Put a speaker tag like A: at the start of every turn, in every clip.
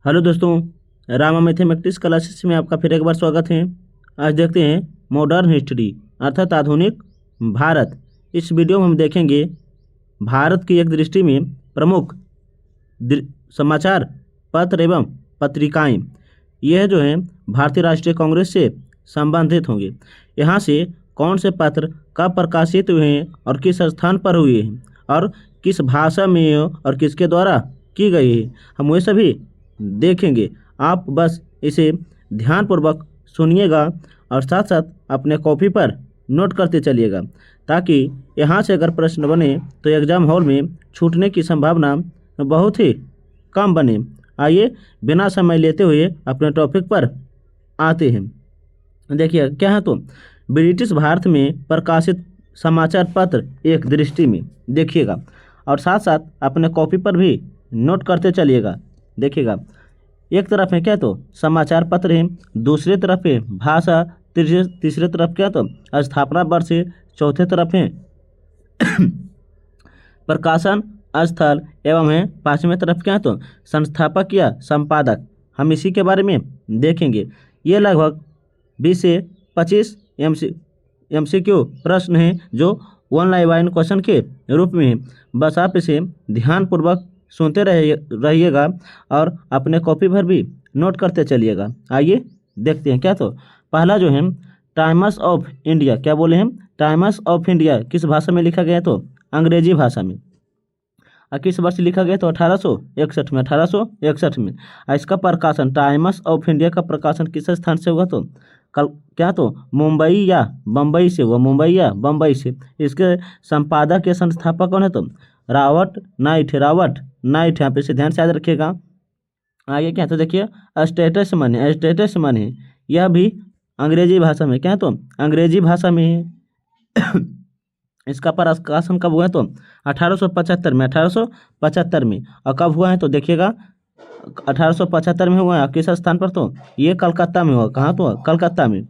A: Hello दोस्तों, Rama mathematics classes में आपका फिर एक बार स्वागत है। आज देखते हैं मॉडर्न हिस्ट्री अर्थात आधुनिक भारत। इस वीडियो में हम देखेंगे भारत की एक दृष्टि में प्रमुख समाचार पत्र एवं पत्रिकाएं। यह जो है भारतीय राष्ट्रीय कांग्रेस से संबंधित होंगे। यहाँ से कौन से पत्र कब प्रकाशित हुए हैं और किस स्थान पर हुए हैं और किस भाषा में और किसके द्वारा की गई है, हम वह सभी देखेंगे। आप बस इसे ध्यानपूर्वक सुनिएगा और साथ साथ अपने कॉपी पर नोट करते चलिएगा, ताकि यहाँ से अगर प्रश्न बने तो एग्जाम हॉल में छूटने की संभावना बहुत ही कम बने। आइए बिना समय लेते हुए अपने टॉपिक पर आते हैं। देखिए क्या है, तो ब्रिटिश भारत में प्रकाशित समाचार पत्र एक दृष्टि में देखिएगा और साथ साथ अपने कॉपी पर भी नोट करते चलिएगा। देखिएगा, एक तरफ है क्या तो समाचार पत्र है, दूसरी तरफ है भाषा, तीसरी तरफ क्या तो स्थापना वर्ष है, चौथे तरफ है प्रकाशन स्थल एवं है, पांचवें तरफ क्या तो संस्थापक या संपादक। हम इसी के बारे में देखेंगे। ये लगभग 20 से 25 MCQ प्रश्न हैं जो वन लाइन क्वेश्चन के रूप में है। बस आप इसे ध्यानपूर्वक सुनते रहिएगा और अपने कॉपी पर भी नोट करते चलिएगा। आइए देखते हैं क्या तो पहला जो है टाइम्स ऑफ इंडिया। क्या बोले हम? टाइम्स ऑफ इंडिया किस भाषा में लिखा गया तो अंग्रेजी भाषा में। और किस वर्ष लिखा गया तो 1861 में 1861 में। और इसका प्रकाशन टाइम्स ऑफ इंडिया का प्रकाशन किस स्थान से हुआ तो कल क्या तो मुंबई या बम्बई से हुआ, मुंबई या बम्बई से। इसके संपादक या संस्थापक कौन है तो रॉबर्ट नाइट है, रॉबर्ट नाइट। यहाँ पे से ध्यान से याद रखिएगा। आगे क्या तो देखिए स्टेटसमैन है, स्टेटसमैन है। यह भी अंग्रेजी भाषा में क्या तो अंग्रेजी भाषा में है। इसका प्रकाशन कब हुआ है तो 1875 में, 1875 में। और कब हुआ है तो देखिएगा 1875 में हुआ है। किस स्थान पर तो ये कलकत्ता में हुआ। कहाँ तो कलकत्ता में।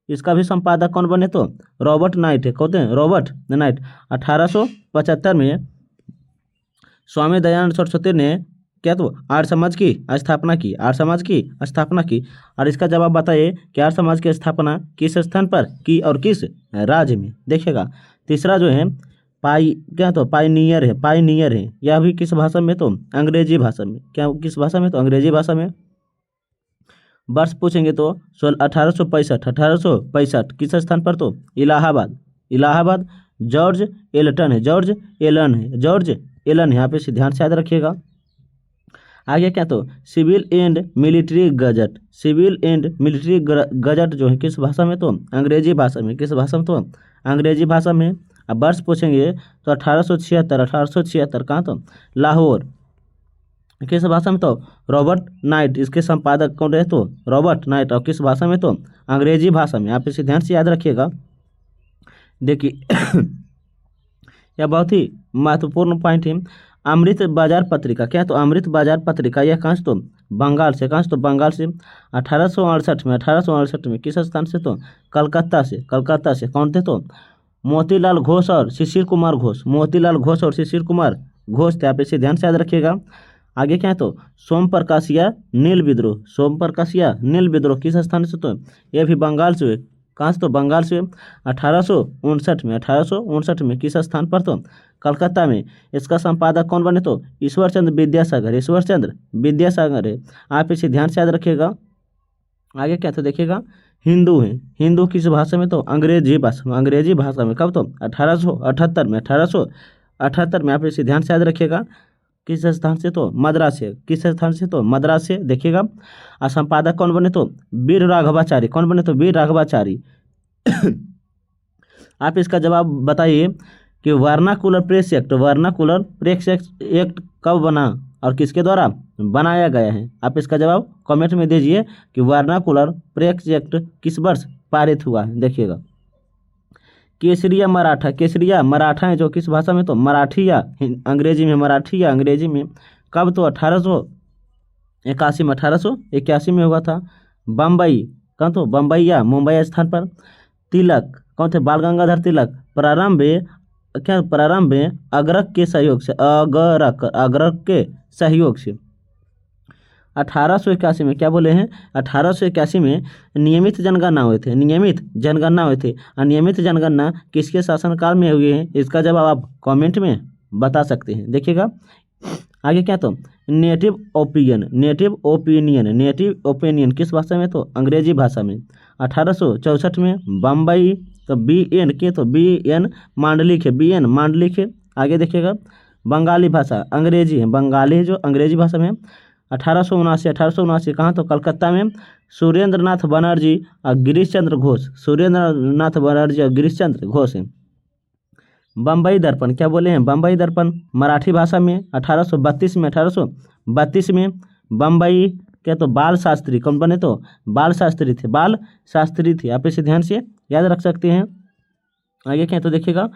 A: इसका भी संपादक कौन बने तो रॉबर्ट नाइट है। कहते हैं रॉबर्ट नाइट। 1875 में स्वामी दयानंद सरस्वती ने क्या तो आर्य समाज की स्थापना की, आर्य समाज की स्थापना की। और इसका जवाब बताइए कि आर्य समाज की स्थापना किस स्थान पर की और किस राज्य में। देखिएगा तीसरा जो है क्या तो पायनियर है, पायनियर है। यह भी किस भाषा में तो अंग्रेजी भाषा में। क्या किस भाषा में तो अंग्रेजी भाषा में। वर्ष पूछेंगे तो 1865 किस स्थान पर तो इलाहाबाद, इलाहाबाद। जॉर्ज एलटन है, जॉर्ज एलन है, जॉर्ज एलन। यहाँ पे से ध्यान से याद रखिएगा। आगे क्या तो civil and military gazette, civil and military gazette जो है किस भाषा में तो अंग्रेजी भाषा में। किस भाषा में तो अंग्रेजी भाषा में। अब वर्ष पूछेंगे तो 1876 कहाँ तो लाहौर। किस भाषा में तो रॉबर्ट नाइट। इसके संपादक कौन रहे तो रॉबर्ट नाइट। और किस भाषा में तो अंग्रेजी भाषा में। आप इसे ध्यान से याद रखिएगा। देखिए यह बहुत ही महत्वपूर्ण पॉइंट है। अमृत बाजार पत्रिका। क्या तो अमृत बाजार पत्रिका। यह कहाँ से तो बंगाल से। कहाँ से तो बंगाल से। 1868 में किस स्थान से तो कलकत्ता से, कलकत्ता से। कौन थे तो मोतीलाल घोष और शिशिर कुमार घोष, मोतीलाल घोष और शिशिर कुमार घोष थे। आप इसे ध्यान से याद रखिएगा। आगे क्या है तो सोम प्रकाशिया नील विद्रोह, सोम प्रकाशिया नील विद्रोह किस स्थान से तो यह भी बंगाल से हुए। कहाँ से तो बंगाल से। 1859 में किस स्थान पर तो कलकत्ता में। इसका संपादक कौन बने तो ईश्वर चंद्र विद्यासागर, ईश्वर चंद्र विद्यासागर है। आप इसे ध्यान से याद रखिएगा। आगे क्या था देखिएगा हिंदू है, हिंदू किस भाषा में तो अंग्रेजी भाषा में, अंग्रेजी भाषा में। कब तो 1878 में, 1878 में। आप इसे ध्यान से याद रखिएगा। किस स्थान से तो मद्रास से, किस स्थान से तो मद्रास से। देखिएगा और संपादक कौन बने तो वीर राघवाचारी। कौन बने तो वीर राघवाचारी। आप इसका जवाब बताइए कि vernacular press act, vernacular press act कब बना और किसके द्वारा बनाया गया है। आप इसका जवाब कमेंट में दीजिए कि वर्नाकुलर प्रेस एक्ट किस वर्ष पारित हुआ है। देखिएगा केसरिया मराठा, केसरिया मराठा है जो किस भाषा में तो मराठी या अंग्रेजी में, मराठी या अंग्रेजी में। कब तो 1881 में, 1881 में हुआ था। बम्बई कहाँ तो बम्बई या मुंबई स्थान पर। तिलक कौन थे बाल गंगाधर तिलक। प्रारंभ में अगरक के सहयोग से, अगरक के सहयोग से। 1881 में क्या बोले हैं, 1881 में नियमित जनगणना हुए थे, नियमित जनगणना हुए थे। और नियमित जनगणना किसके शासनकाल में हुए हैं, इसका जवाब आप कमेंट में बता सकते हैं। देखिएगा आगे क्या, तो native opinion, native opinion, native opinion किस भाषा में, तो अंग्रेजी भाषा में। 1864 में बम्बई, तो BN के, तो BN मांडलिक है, BN मांडलिक है। आगे देखिएगा बंगाली भाषा, अंग्रेजी है, बंगाली जो अंग्रेजी भाषा में। 1879 कहाँ, तो कलकत्ता में सुरेंद्र नाथ बनर्जी और गिरीश चंद्र घोष, सुरेंद्र नाथ बनर्जी और गिरीश चंद्र घोष है। बम्बई दर्पण क्या बोले हैं, बम्बई दर्पण मराठी भाषा में 1832 में, 1832 में बम्बई क्या, तो बाल शास्त्री कौन बने, तो बाल शास्त्री थे, बाल शास्त्री थे। आप इसे ध्यान से याद रख सकते हैं। आगे क्या, तो देखिएगा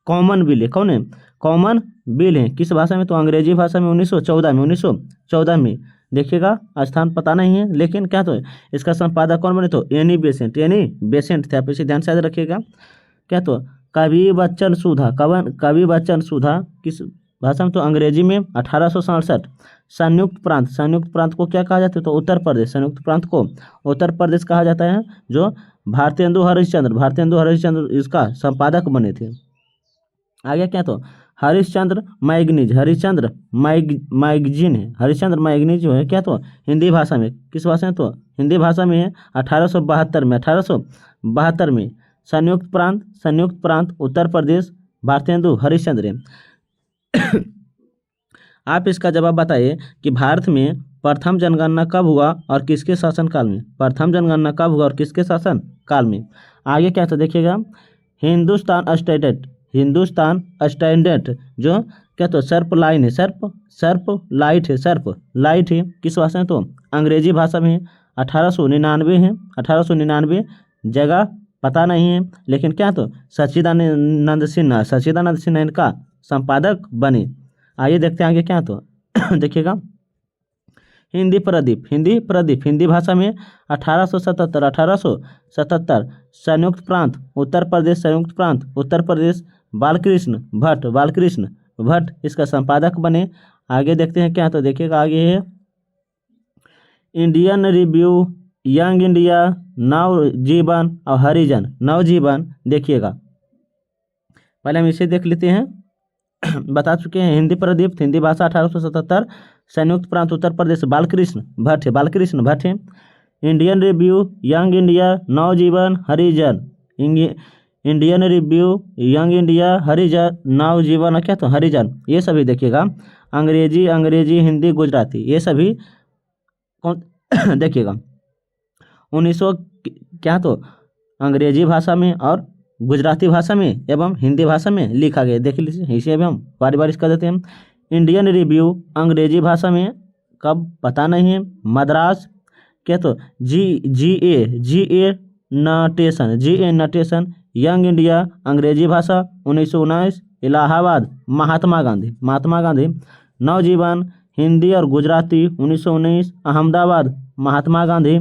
A: कॉमन बिल है, कौन है, कॉमन बिल है किस भाषा में, तो अंग्रेजी भाषा में 1914 में, 1914 में। देखिएगा स्थान पता नहीं है, लेकिन क्या, तो इसका संपादक कौन बने, तो एनी बेसेंट, एनी बेसेंट थे। आप इसे ध्यान से याद रखिएगा। क्या, तो कवि बच्चन सुधा, कवि बच्चन सुधा किस भाषा में, तो अंग्रेजी में। 1867 संयुक्त प्रांत, संयुक्त प्रांत को क्या कहा जाता है, तो उत्तर प्रदेश, संयुक्त प्रांत को उत्तर प्रदेश कहा जाता है, जो भारतेंदु हरिश्चंद्र, भारतेंदु हरिश्चंद्र इसका संपादक बने थे। आगे क्या, तो हरिश्चंद्र मैगनीज, हरिश्चंद्र मैगजीन है, हरिश्चंद्र मैगनीज जो है क्या, तो हिंदी भाषा में किस भाषा में, तो हिंदी भाषा में है। 1872 में, 1872 में संयुक्त प्रांत, संयुक्त प्रांत उत्तर प्रदेश भारतेंदु हरिश्चंद्र है। आप इसका जवाब बताइए कि भारत में प्रथम जनगणना कब हुआ और किसके शासनकाल में, प्रथम जनगणना कब हुआ और किसके शासन काल में। आगे क्या, तो देखिएगा हिंदुस्तान स्टैंडर्ड, हिंदुस्तान स्टैंडर्ड जो क्या, तो सर्प लाइन है, सर्प लाइट है, सर्प लाइट है किस भाषा में, तो अंग्रेजी भाषा में है। 1899 है, 1899 जगह पता नहीं है, लेकिन क्या, तो सच्चिदानंद सिन्हा, सच्चिदानंद सिन्हा इनका संपादक बने। आइए देखते हैं आगे क्या, तो देखिएगा हिंदी प्रदीप, हिंदी प्रदीप हिंदी भाषा में 1877 संयुक्त प्रांत उत्तर प्रदेश, संयुक्त प्रांत उत्तर प्रदेश बालकृष्ण भट्ट, बालकृष्ण भट्ट इसका संपादक बने। आगे देखते हैं क्या, तो देखिएगा आगे है इंडियन रिव्यू, यंग इंडिया, नवजीवन और हरिजन, नवजीवन। देखिएगा पहले हम इसे देख लेते हैं। बता चुके हैं हिंदी प्रदीप हिंदी भाषा 1877 संयुक्त प्रांत उत्तर प्रदेश बालकृष्ण भट्ट है, बालकृष्ण भट्ट है। इंडियन रिव्यू, यंग इंडिया, नवजीवन, हरिजन, इंडियन रिव्यू, यंग इंडिया, हरिजन, नवजीवन और क्या, तो हरिजन, ये सभी देखिएगा अंग्रेजी, अंग्रेजी हिंदी गुजराती ये सभी कौन देखिएगा 1900 क्या, तो अंग्रेजी भाषा में और गुजराती भाषा में एवं हिंदी भाषा में लिखा गया। देख लीजिए इसे भी हम बारी बारी कर देते हैं। इंडियन रिव्यू अंग्रेजी भाषा में कब पता नहीं है, मद्रास क्या, तो जी ए नटेशन, यंग इंडिया अंग्रेजी भाषा 1919, इलाहाबाद महात्मा गांधी, महात्मा गांधी। नवजीवन हिंदी और गुजराती 1919, अहमदाबाद महात्मा गांधी।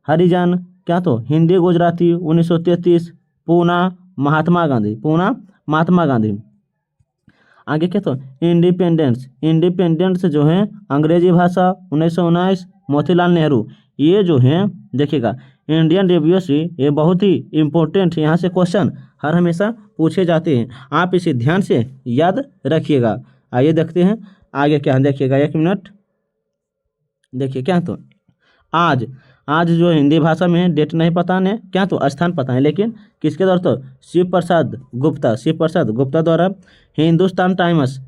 A: हरिजन क्या, तो हिंदी गुजराती 1933, पूना महात्मा गांधी, पूना महात्मा गांधी। आगे क्या, तो इंडिपेंडेंस, इंडिपेंडेंस जो है अंग्रेजी भाषा 1919, मोतीलाल नेहरू। ये जो है देखिएगा इंडियन रिव्यू से ये बहुत ही इम्पोर्टेंट है, यहाँ से क्वेश्चन हर हमेशा पूछे जाते हैं, आप इसे ध्यान से याद रखिएगा। आइए देखते हैं आगे क्या, देखिएगा 1 मिनट। देखिए क्या, तो आज जो हिंदी भाषा में है डेट नहीं पता है क्या, तो स्थान पता है, लेकिन किसके द्वारा, तो शिव प्रसाद गुप्ता द्वारा। हिंदुस्तान टाइम्स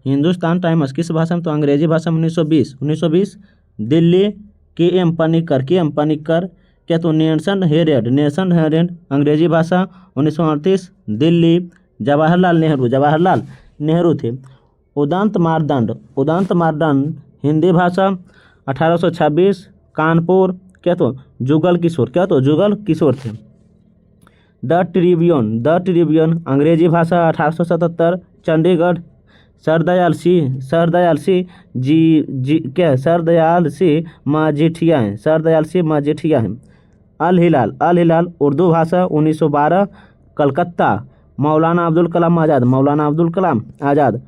A: किस भाषा में, तो अंग्रेजी भाषा में 1920। दिल्ली के.एम. पनिक्कर क्या, तो नेशन हेरेड अंग्रेजी भाषा 1938। दिल्ली जवाहरलाल नेहरू थे। उदंत मार्तंड हिंदी भाषा 1826। कानपुर क्या, तो जुगल किशोर थे। द ट्रिब्यून अंग्रेजी भाषा 1877। चंडीगढ़ सरदयाल सिंह मजीठिया हैं। अल हिलाल उर्दू भाषा 1912। कलकत्ता मौलाना अब्दुल कलाम आज़ाद,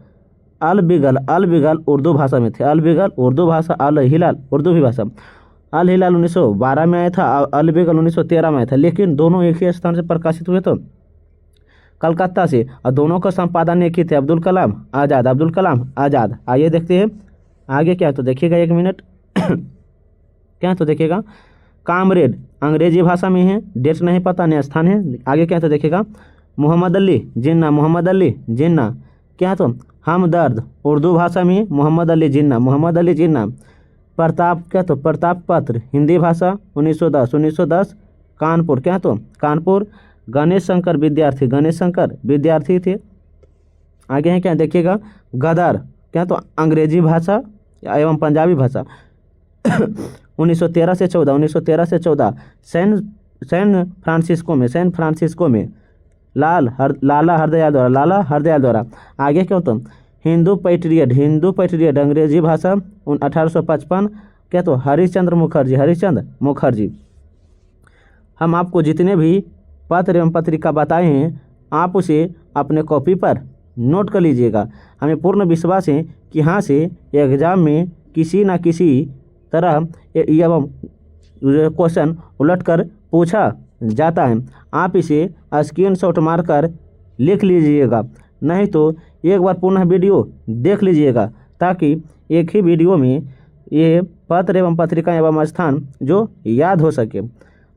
A: अल बिगल उर्दू भाषा में थे। अल बिगल उर्दू भाषा, अल हिलाल उर्दू भी भाषा। अल हिलाल 1912 में आया था, अल बिगल 1913 में आया था, लेकिन दोनों एक ही स्थान से प्रकाशित हुए तो कलकत्ता से, और दोनों का संपादन एक ही थे, अब्दुल कलाम आज़ाद, अब्दुल कलाम आज़ाद। आइए देखते हैं आगे क्या है, तो देखिएगा 1 मिनट क्या है तो देखिएगा। कामरेड अंग्रेजी भाषा में है, डेट नहीं पता, नया स्थान है। आगे क्या है तो देखिएगा। मोहम्मद अली जिन्ना, मोहम्मद अली जिन्ना क्या है तो हमदर्द उर्दू भाषा में मोहम्मद अली जिन्ना, मोहम्मद अली जिन्ना। प्रताप क्या तो प्रताप पत्र हिंदी भाषा 1910 कानपुर क्या तो कानपुर। गणेश शंकर विद्यार्थी, गणेश शंकर विद्यार्थी थे। आगे है क्या देखिएगा। गदर क्या तो अंग्रेजी भाषा एवं पंजाबी भाषा 1913 से 14 सैन फ्रांसिस्को में लाला हरदयाल द्वारा। आगे क्यों तो हिंदू पैट्रियट अंग्रेजी भाषा 1855 क्या तो हरिश्चंद्र मुखर्जी। हम आपको जितने भी पत्र एवं पत्रिका बताए हैं, आप उसे अपने कॉपी पर नोट कर लीजिएगा। हमें पूर्ण विश्वास है कि यहाँ से एग्जाम में किसी न किसी तरह एवं क्वेश्चन उलट कर पूछा जाता है। आप इसे स्क्रीनशॉट मारकर लिख लीजिएगा, नहीं तो एक बार पुनः वीडियो देख लीजिएगा, ताकि एक ही वीडियो में ये पत्र एवं पत्रिका एवं स्थान जो याद हो सके।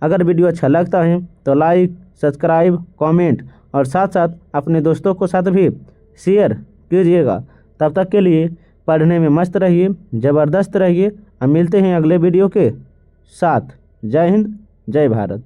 A: अगर वीडियो अच्छा लगता है तो लाइक, सब्सक्राइब, कमेंट और साथ साथ अपने दोस्तों को साथ भी शेयर कीजिएगा। तब तक के लिए पढ़ने में मस्त रहिए, ज़बरदस्त रहिए और मिलते हैं अगले वीडियो के साथ। जय हिंद, जय भारत।